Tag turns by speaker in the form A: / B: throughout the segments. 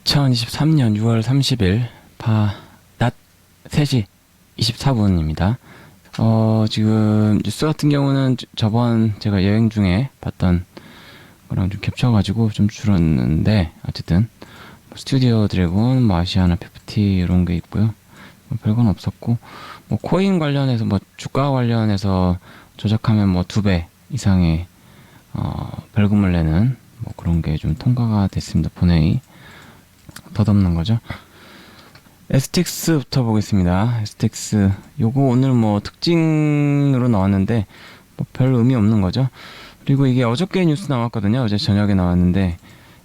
A: 2023년 6월 30일 낮 3시 24분입니다. 지금 뉴스 같은 경우는 저번 제가 여행 중에 봤던 거랑 좀 겹쳐가지고 좀 줄었는데, 어쨌든 뭐 스튜디오 드래곤, 뭐 아시아나 페프티 이런 게 있고요. 뭐 별건 없었고, 뭐 코인 관련해서 뭐 주가 관련해서 조작하면 뭐 2배 이상의 벌금을 내는 뭐 그런 게 좀 통과가 됐습니다. 본회의. 덧없는 거죠. STX부터 보겠습니다. STX 요거 오늘 뭐 특징으로 나왔는데 뭐 별 의미 없는 거죠. 그리고 이게 어저께 뉴스 나왔거든요. 어제 저녁에 나왔는데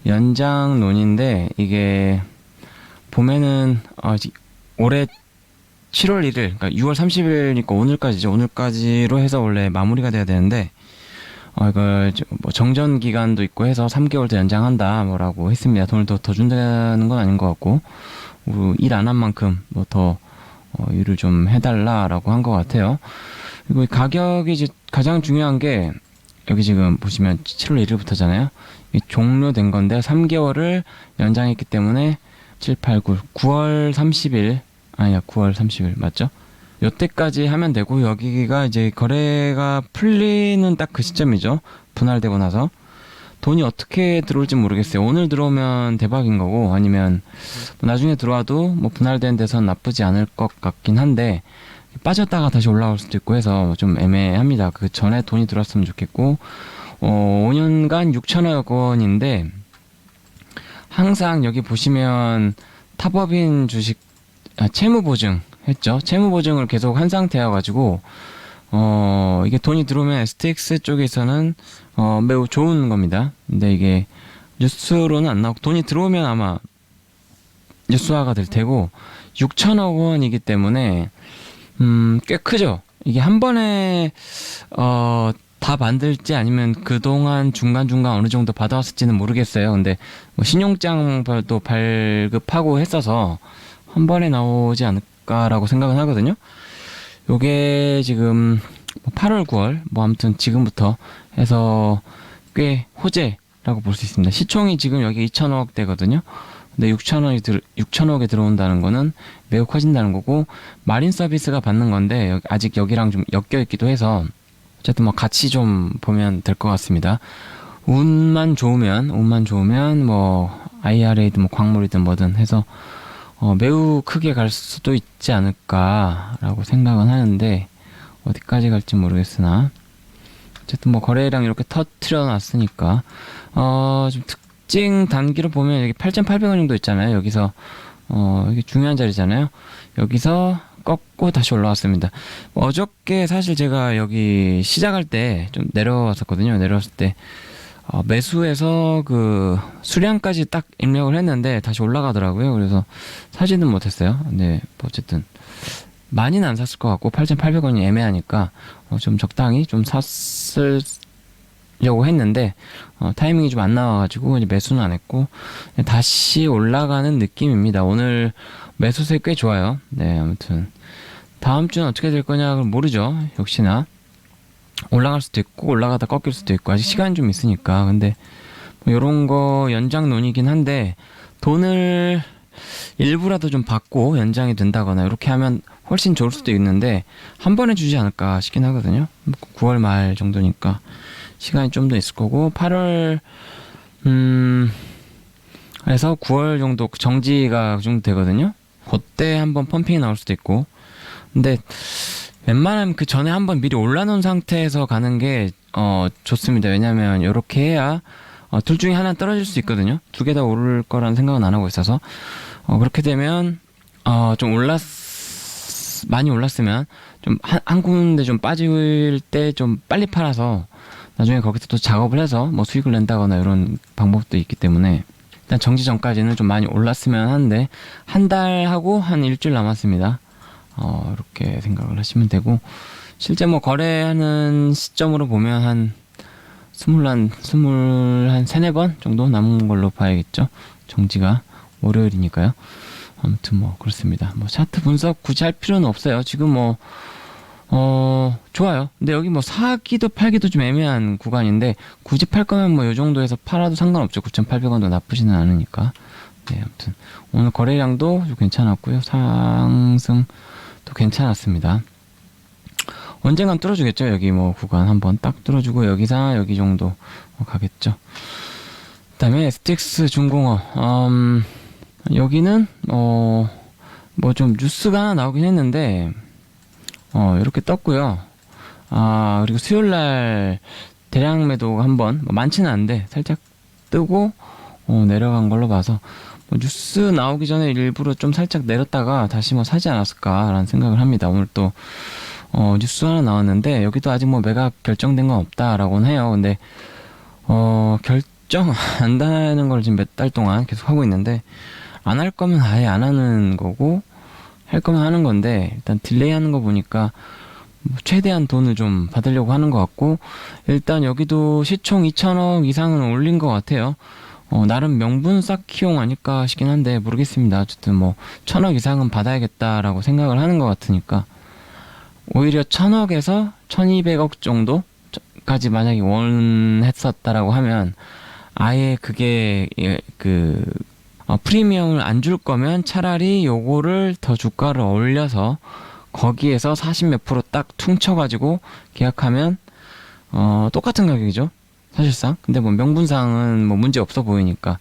A: 연장론인데, 이게 보면은 올해 7월 1일, 그러니까 6월 30일이니까 오늘까지죠. 오늘까지로 해서 원래 마무리가 돼야 되는데, 이걸 뭐 정전 기간도 있고 해서 3개월 더 연장한다 뭐라고 했습니다. 돈을 더 준다는 건 아닌 것 같고, 일 안 한 만큼 뭐 더 일을 좀 해달라라고 한 것 같아요. 그리고 이 가격이 이제 가장 중요한 게, 여기 지금 보시면 7월 1일부터잖아요. 종료된 건데 3개월을 연장했기 때문에 7, 8, 9, 9월 30일, 아니야 9월 30일 맞죠? 요때까지 하면 되고, 여기가 이제 거래가 풀리는 딱 그 시점이죠. 분할되고 나서 돈이 어떻게 들어올지 모르겠어요. 오늘 들어오면 대박인 거고, 아니면 뭐 나중에 들어와도 뭐 분할된 데선 나쁘지 않을 것 같긴 한데, 빠졌다가 다시 올라올 수도 있고 해서 좀 애매합니다. 그 전에 돈이 들어왔으면 좋겠고, 5년간 6천억 원인데, 항상 여기 보시면 탑업인 주식 채무 보증 했죠. 채무 보증을 계속 한 상태여가지고 이게 돈이 들어오면 STX 쪽에서는 매우 좋은 겁니다. 근데 이게 뉴스로는 안 나오고, 돈이 들어오면 아마 뉴스화가 될 테고, 6천억 원이기 때문에 꽤 크죠. 이게 한 번에 다 만들지, 아니면 그동안 중간중간 어느 정도 받아왔을지는 모르겠어요. 근데 뭐 신용장도 발급하고 했어서 한 번에 나오지 않을까라고 생각은 하거든요. 요게 지금 8월, 9월 뭐 아무튼 지금부터 해서 꽤 호재라고 볼 수 있습니다. 시총이 지금 여기 2천억 대거든요. 근데 6천억에 들어온다는 거는 매우 커진다는 거고, 마린 서비스가 받는 건데 아직 여기랑 좀 엮여 있기도 해서 어쨌든 뭐 같이 좀 보면 될 것 같습니다. 운만 좋으면 뭐 IRA든 뭐 광물이든 뭐든 해서 매우 크게 갈 수도 있지 않을까라고 생각은 하는데, 어디까지 갈지 모르겠으나 어쨌든 뭐 거래량 이렇게 터트려 놨으니까 좀 특징 단기로 보면 여기 8,800원 정도 있잖아요. 여기서 이게 중요한 자리잖아요. 여기서 꺾고 다시 올라왔습니다. 어저께 사실 제가 여기 시작할 때 좀 내려왔었거든요. 내려왔을 때 매수해서 그 수량까지 딱 입력을 했는데 다시 올라가더라고요. 그래서 사지는 못했어요. 네, 뭐 어쨌든 많이는 안 샀을 것 같고, 8,800원이 애매하니까 좀 적당히 좀 샀으려고 했는데 타이밍이 좀 안 나와가지고 이제 매수는 안 했고, 다시 올라가는 느낌입니다. 오늘 매수세 꽤 좋아요. 네, 아무튼 다음 주는 어떻게 될 거냐 모르죠. 역시나 올라갈 수도 있고 올라가다 꺾일 수도 있고, 아직 시간이 좀 있으니까. 근데 뭐 요런 거 연장론이긴 한데, 돈을 일부라도 좀 받고 연장이 된다거나 이렇게 하면 훨씬 좋을 수도 있는데, 한 번에 주지 않을까 싶긴 하거든요. 9월 말 정도니까 시간이 좀 더 있을 거고, 8월 그래서 9월 정도 정지가 그 정도 되거든요. 그때 한번 펌핑이 나올 수도 있고. 근데 웬만하면 그 전에 한번 미리 올라놓은 상태에서 가는 게 좋습니다. 왜냐면 이렇게 해야 둘 중에 하나 떨어질 수 있거든요. 두 개 다 오를 거라는 생각은 안 하고 있어서, 그렇게 되면 좀 많이 올랐으면 좀 한 군데 좀 빠질 때 좀 빨리 팔아서 나중에 거기서 또 작업을 해서 뭐 수익을 낸다거나 이런 방법도 있기 때문에, 일단 정지 전까지는 좀 많이 올랐으면 하는데, 한 달 하고 한 일주일 남았습니다. 이렇게 생각을 하시면 되고, 실제 뭐 거래하는 시점으로 보면 한 23, 4번 정도 남은 걸로 봐야겠죠. 정지가 월요일이니까요. 아무튼 뭐 그렇습니다. 뭐 차트 분석 굳이 할 필요는 없어요. 지금 뭐 좋아요. 근데 여기 뭐 사기도 팔기도 좀 애매한 구간인데, 굳이 팔 거면 뭐 요 정도에서 팔아도 상관없죠. 9,800원도 나쁘지는 않으니까. 네, 아무튼 오늘 거래량도 좀 괜찮았고요. 상승도 괜찮았습니다. 언젠간 뚫어주겠죠. 여기 뭐 구간 한번 딱 뚫어주고 여기서 여기 정도 가겠죠. 그다음에 STX 중공업 여기는 뭐 좀 뉴스가 하나 나오긴 했는데 이렇게 떴고요. 그리고 수요일날 대량 매도가 한번 많지는 않은데 살짝 뜨고 내려간 걸로 봐서 뭐 뉴스 나오기 전에 일부러 좀 살짝 내렸다가 다시 뭐 사지 않았을까라는 생각을 합니다. 오늘 또 뉴스 하나 나왔는데 여기도 아직 뭐 매각 결정된 건 없다라고는 해요. 근데 결정 안 한다는 걸 지금 몇 달 동안 계속 하고 있는데 안 할 거면 아예 안 하는 거고 할 거면 하는 건데 일단 딜레이 하는 거 보니까 뭐 최대한 돈을 좀 받으려고 하는 것 같고 일단 여기도 시총 2천억 이상은 올린 것 같아요. 나름 명분 쌓기용 아닐까 싶긴 한데 모르겠습니다. 어쨌든 뭐 1,000억 이상은 받아야겠다라고 생각을 하는 것 같으니까 오히려 1,000억에서 1,200억 정도까지 만약에 원했었다라고 하면 아예 그게 프리미엄을 안 줄 거면 차라리 요거를 더 주가를 올려서 거기에서 40 몇 프로 딱 퉁쳐가지고 계약하면 똑같은 가격이죠 사실상. 근데 뭐 명분상은 뭐 문제 없어 보이니까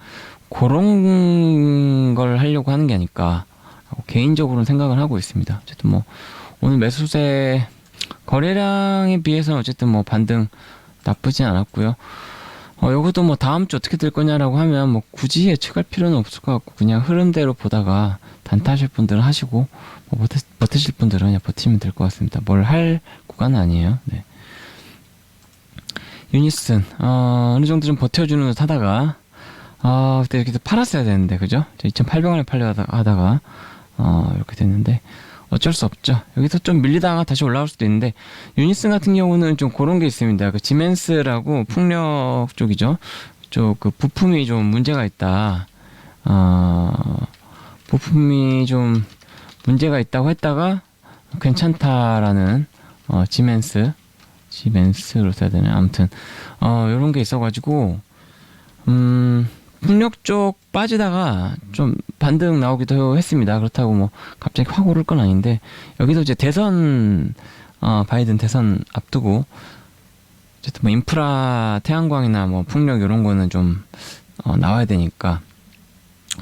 A: 그런 걸 하려고 하는 게 아닐까 개인적으로는 생각을 하고 있습니다. 어쨌든 뭐 오늘 매수세 거래량에 비해서는 어쨌든 뭐 반등 나쁘진 않았고요. 요것도 뭐 다음 주 어떻게 될 거냐라고 하면 뭐 굳이 예측할 필요는 없을 것 같고 그냥 흐름대로 보다가 단타하실 분들은 하시고 뭐 버티실 분들은 그냥 버티면 될 것 같습니다. 뭘 할 구간은 아니에요. 네. 유니슨 어느 정도 좀 버텨주는 듯 하다가 그때 이렇게 팔았어야 되는데 그죠? 2,800원에 팔려 하다가 이렇게 됐는데 어쩔 수 없죠. 여기서 좀 밀리다가 다시 올라올 수도 있는데 유니슨 같은 경우는 좀 그런 게 있습니다. 그 지멘스라고 풍력 쪽이죠. 그 부품이 좀 문제가 있다. 부품이 좀 문제가 있다고 했다가 괜찮다라는 지멘스로 써야 되나? 아무튼 요런 게 있어가지고 풍력 쪽 빠지다가 좀 반등 나오기도 했습니다. 그렇다고 뭐 갑자기 확 오를 건 아닌데 여기도 이제 대선 바이든 대선 앞두고 어쨌든 뭐 인프라 태양광이나 뭐 풍력 이런 거는 좀 나와야 되니까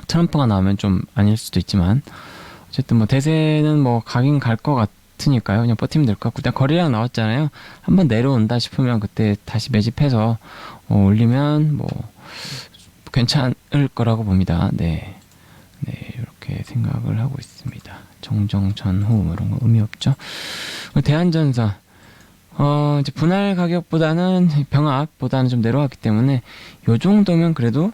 A: 트럼프가 나오면 좀 아닐 수도 있지만 어쨌든 뭐 대세는 뭐 가긴 갈 것 같으니까요. 그냥 버티면 될 것 같고 일단 거래량 나왔잖아요. 한번 내려온다 싶으면 그때 다시 매집해서 올리면 뭐 괜찮을 거라고 봅니다. 네, 이렇게 생각을 하고 있습니다. 정정 전후 이런 거 의미 없죠. 대한전사 이제 분할 가격보다는 병합보다는 좀 내려왔기 때문에 요 정도면 그래도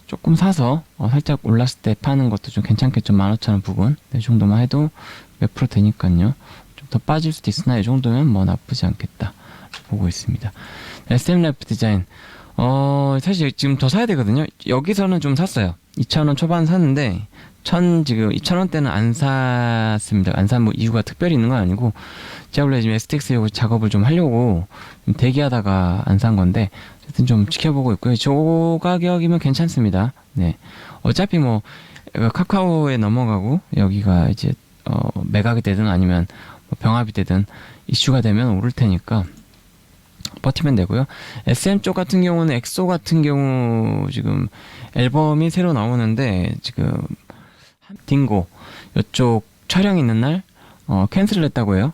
A: 조금 사서 살짝 올랐을 때 파는 것도 좀 괜찮겠죠. 15,000원 부분 이 정도만 해도 몇 프로 되니까요. 좀 더 빠질 수도 있으나 이 정도면 뭐 나쁘지 않겠다 보고 있습니다. SM라이프 디자인 사실 지금 더 사야 되거든요. 여기서는 좀 샀어요. 2,000원 초반 샀는데 지금 2,000원대는 안 샀습니다. 안 산 뭐 이유가 특별히 있는 건 아니고 제가 원래 지금 STX 요거 작업을 좀 하려고 좀 대기하다가 안 산 건데 어쨌든 좀 지켜보고 있고요. 저 가격이면 괜찮습니다. 네, 어차피 뭐 카카오에 넘어가고 여기가 이제 매각이 되든 아니면 뭐 병합이 되든 이슈가 되면 오를 테니까 버티면 되고요. SM 쪽 같은 경우는 엑소 같은 경우 지금 앨범이 새로 나오는데 지금 딩고 이쪽 촬영 있는 날 캔슬을 했다고 해요.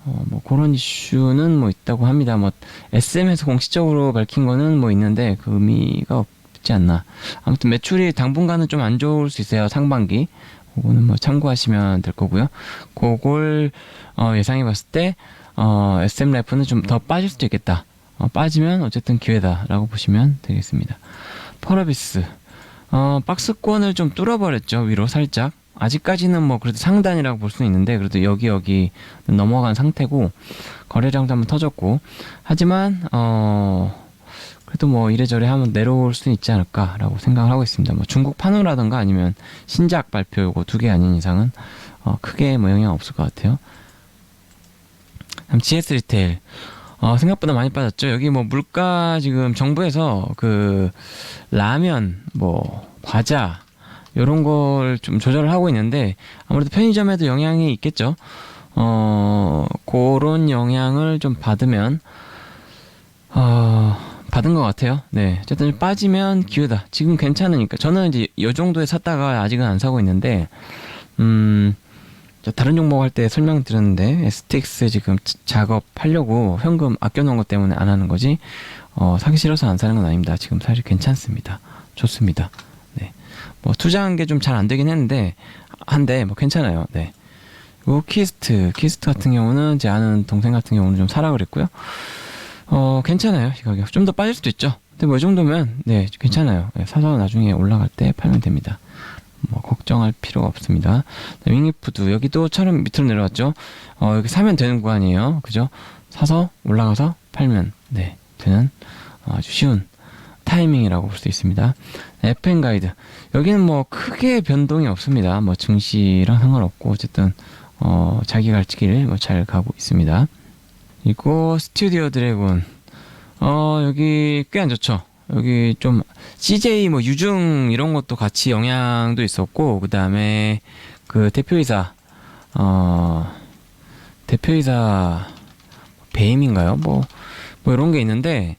A: 뭐 그런 이슈는 뭐 있다고 합니다. 뭐 SM에서 공식적으로 밝힌 거는 뭐 있는데 그 의미가 없지 않나. 아무튼 매출이 당분간은 좀 안 좋을 수 있어요. 상반기. 그거는 뭐 참고하시면 될 거고요. 그걸 예상해 봤을 때 SM 라이프는 좀 더 빠질 수도 있겠다. 빠지면 어쨌든 기회다라고 보시면 되겠습니다. 펄어비스 박스권을 좀 뚫어버렸죠. 위로 살짝. 아직까지는 뭐 그래도 상단이라고 볼 수는 있는데 그래도 여기 넘어간 상태고 거래량도 한번 터졌고 하지만 그래도 뭐 이래저래 하면 내려올 수는 있지 않을까라고 생각을 하고 있습니다. 뭐 중국 판호라든가 아니면 신작 발표 요거 2개 아닌 이상은 크게 뭐 영향 없을 것 같아요. 다음 GS 리테일 생각보다 많이 빠졌죠. 여기 뭐 물가 지금 정부에서 그 라면 뭐 과자 이런 걸 좀 조절을 하고 있는데 아무래도 편의점에도 영향이 있겠죠. 그런 영향을 좀 받으면 받은 것 같아요. 네, 어쨌든 빠지면 기회다. 지금 괜찮으니까 저는 이제 이 정도에 샀다가 아직은 안 사고 있는데 저 다른 종목 할 때 설명드렸는데 STX 지금 작업하려고 현금 아껴놓은 것 때문에 안 하는 거지. 사기 싫어서 안 사는 건 아닙니다. 지금 사실 괜찮습니다. 좋습니다. 네, 뭐 투자한 게 좀 잘 안 되긴 했는데 한데 뭐 괜찮아요. 네. 요 키스트 같은 경우는 제 아는 동생 같은 경우는 좀 사라 그랬고요. 괜찮아요. 이 가격 좀 더 빠질 수도 있죠. 근데 뭐 이 정도면 네 괜찮아요. 네, 사서 나중에 올라갈 때 팔면 됩니다. 뭐 걱정할 필요가 없습니다. 윙리푸드 여기도 처럼 밑으로 내려왔죠. 여기 사면 되는 구간이에요. 그죠? 사서 올라가서 팔면 네 되는 아주 쉬운 타이밍이라고 볼 수 있습니다. FM 가이드 여기는 뭐 크게 변동이 없습니다. 뭐 증시랑 상관없고 어쨌든 자기 갈 길 뭐 잘 가고 있습니다. 그리고 스튜디오 드래곤 여기 꽤 안 좋죠. 여기 좀 CJ 뭐 유증 이런 것도 같이 영향도 있었고 그 다음에 그 대표이사 배임인가요? 뭐 이런 게 있는데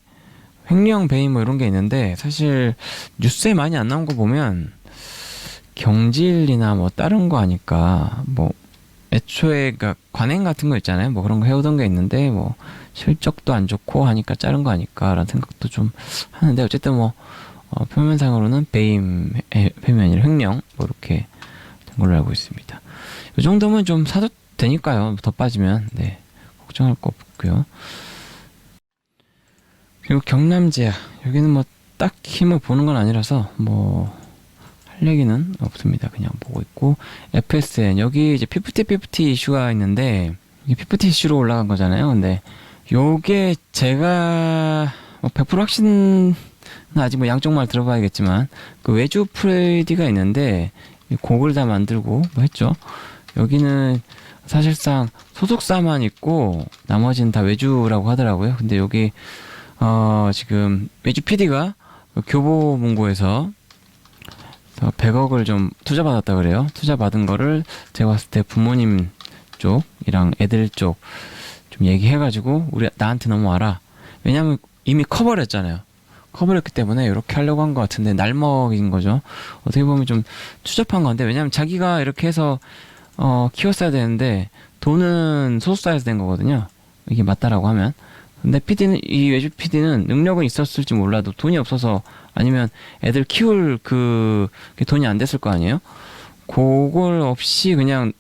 A: 횡령 배임 뭐 이런 게 있는데 사실 뉴스에 많이 안 나온 거 보면 경질이나 뭐 다른 거 아닐까. 뭐 애초에 그러니까 관행 같은 거 있잖아요. 뭐 그런 거 해오던 게 있는데 뭐 실적도 안 좋고 하니까 자른 거 아닐까라는 생각도 좀 하는데 어쨌든 뭐 표면상으로는 배임이 아니라 횡령 뭐 이렇게 된 걸로 알고 있습니다. 이 정도면 좀 사도 되니까요. 더 빠지면 네 걱정할 거 없고요. 그리고 경남제약 여기는 뭐 딱히 뭐 보는 건 아니라서 뭐 할 얘기는 없습니다. 그냥 보고 있고 FSN 여기 이제 피프티 이슈가 있는데 이게 피프티 이슈로 올라간 거잖아요. 근데 요게 제가 뭐 100% 확신은 아직 뭐 양쪽 말 들어봐야겠지만 그 외주 프레디가 있는데 곡을 다 만들고 뭐 했죠. 여기는 사실상 소속사만 있고 나머지는 다 외주라고 하더라고요. 근데 여기 지금 외주 PD가 교보문고에서 100억을 좀 투자 받았다 그래요. 투자 받은 거를 제가 봤을 때 부모님 쪽이랑 애들 쪽 좀 얘기해가지고 나한테 넘어와라. 왜냐면 이미 커버를 했잖아요. 커버를 했기 때문에 이렇게 하려고 한 것 같은데 날먹인 거죠. 어떻게 보면 좀 추잡한 건데 왜냐면 자기가 이렇게 해서 키웠어야 되는데 돈은 소속사에서 된 거거든요. 이게 맞다라고 하면. 근데 이 외주 PD는 능력은 있었을지 몰라도 돈이 없어서 아니면 애들 키울 그게 돈이 안 됐을 거 아니에요? 그걸 없이 그냥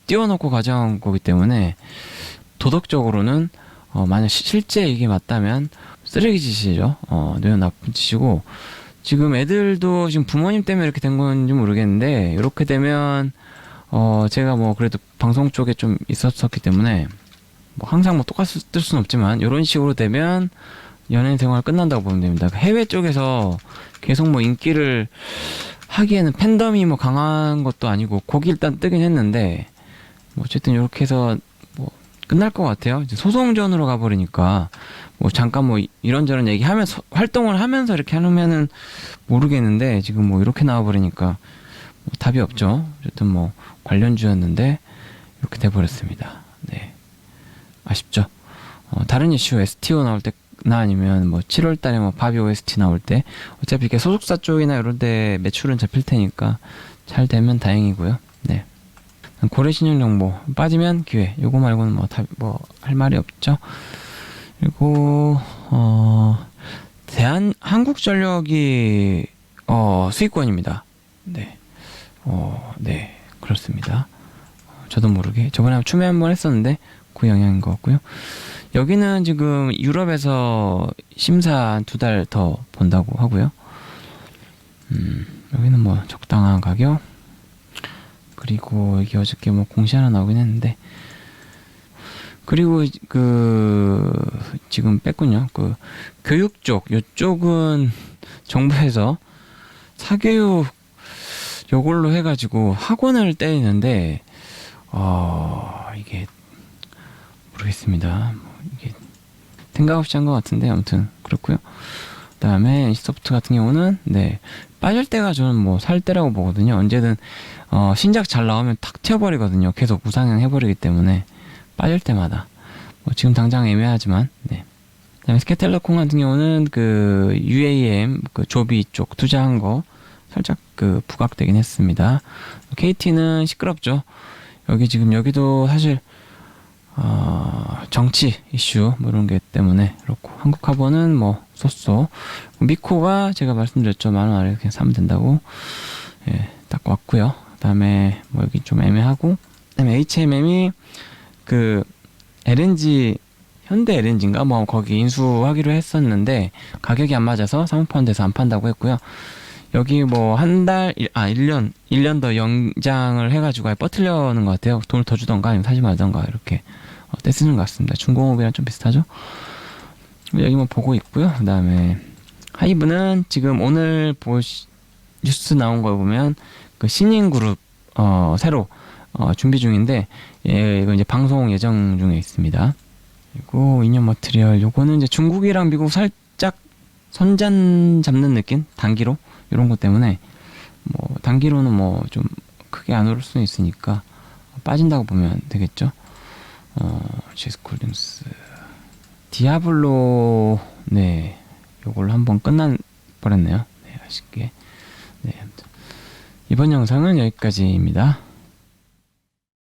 A: 띄워놓고 가져온 거기 때문에 도덕적으로는 만약 실제 이게 맞다면 쓰레기 짓이죠. 내용 나쁜 짓이고 지금 애들도 지금 부모님 때문에 이렇게 된 건지 모르겠는데 이렇게 되면 제가 뭐 그래도 방송 쪽에 좀 있었었기 때문에 뭐 항상 뭐 똑같을 수는 없지만 이런 식으로 되면 연예인 생활 끝난다고 보면 됩니다. 해외 쪽에서 계속 뭐 인기를 하기에는 팬덤이 뭐 강한 것도 아니고 곡이 일단 뜨긴 했는데 뭐 어쨌든 이렇게 해서 뭐 끝날 것 같아요. 이제 소송전으로 가버리니까 뭐 잠깐 뭐 이런저런 얘기하면서 활동을 하면서 이렇게 하면은 모르겠는데 지금 뭐 이렇게 나와버리니까 뭐 답이 없죠. 어쨌든 뭐 관련주였는데 이렇게 돼버렸습니다. 네, 아쉽죠. 다른 이슈 STO 나올 때나 아니면 뭐 7월 달에 뭐 바비 OST 나올 때 어차피 이렇게 소속사 쪽이나 이런 데 매출은 잡힐 테니까 잘 되면 다행이고요. 네. 고래신용정보 빠지면 기회. 요거 말고는 뭐 할 말이 없죠. 그리고 한국전력이 수익권입니다. 네. 네, 그렇습니다. 저도 모르게 저번에 추매 한번 했었는데 그 영향인 것 같고요. 여기는 지금 유럽에서 심사 한 2달 더 본다고 하고요. 여기는 뭐 적당한 가격. 그리고 여기 어저께 뭐 공시 하나 나오긴 했는데 그리고 지금 뺐군요. 교육 쪽 요쪽은 정부에서 사교육 요걸로 해가지고 학원을 때리는데 이게 모르겠습니다. 이게 생각 없이 한 것 같은데 아무튼 그렇고요. 그다음에 NC소프트 같은 경우는 네 빠질 때가 저는 뭐 살 때라고 보거든요. 언제든 신작 잘 나오면 탁 튀어버리거든요. 계속 우상향 해버리기 때문에 빠질 때마다 뭐 지금 당장 애매하지만 네. 그다음에 SK텔레콤 같은 경우는 그 UAM 그 조비 쪽 투자한 거 살짝 그 부각되긴 했습니다. KT는 시끄럽죠. 여기 지금 여기도 사실 정치 이슈 뭐 이런 게 때문에 그렇고 한국화보는 뭐 쏘쏘 미코가 제가 말씀드렸죠 10,000원 아래 그냥 사면 된다고 예, 딱 왔고요. 그다음에 뭐 여기 좀 애매하고 그다음에 HMM이 그 LNG 현대 LNG인가 뭐 거기 인수하기로 했었는데 가격이 안 맞아서 사모펀드에서 안 판다고 했고요. 여기 뭐 한 달, 1년 더 연장을 해가지고 아예 뻗으려는 것 같아요. 돈을 더 주던가 아니면 사지 말던가 이렇게 떼쓰는 것 같습니다. 중공업이랑 좀 비슷하죠. 여기 뭐 보고 있고요. 그 다음에 하이브는 지금 오늘 뉴스 나온 거 보면 그 신인그룹 새로 준비 중인데 예, 이거 이제 방송 예정 중에 있습니다. 그리고 인형 머티리얼 요거는 이제 중국이랑 미국 살짝 선전 잡는 느낌? 단기로 이런 것 때문에 뭐 단기로는 뭐 좀 크게 안 오를 수는 있으니까 빠진다고 보면 되겠죠. GS콜딩스 디아블로 네 요걸로 한번 끝나버렸네요. 네 아쉽게 네 아무튼 이번 영상은 여기까지입니다.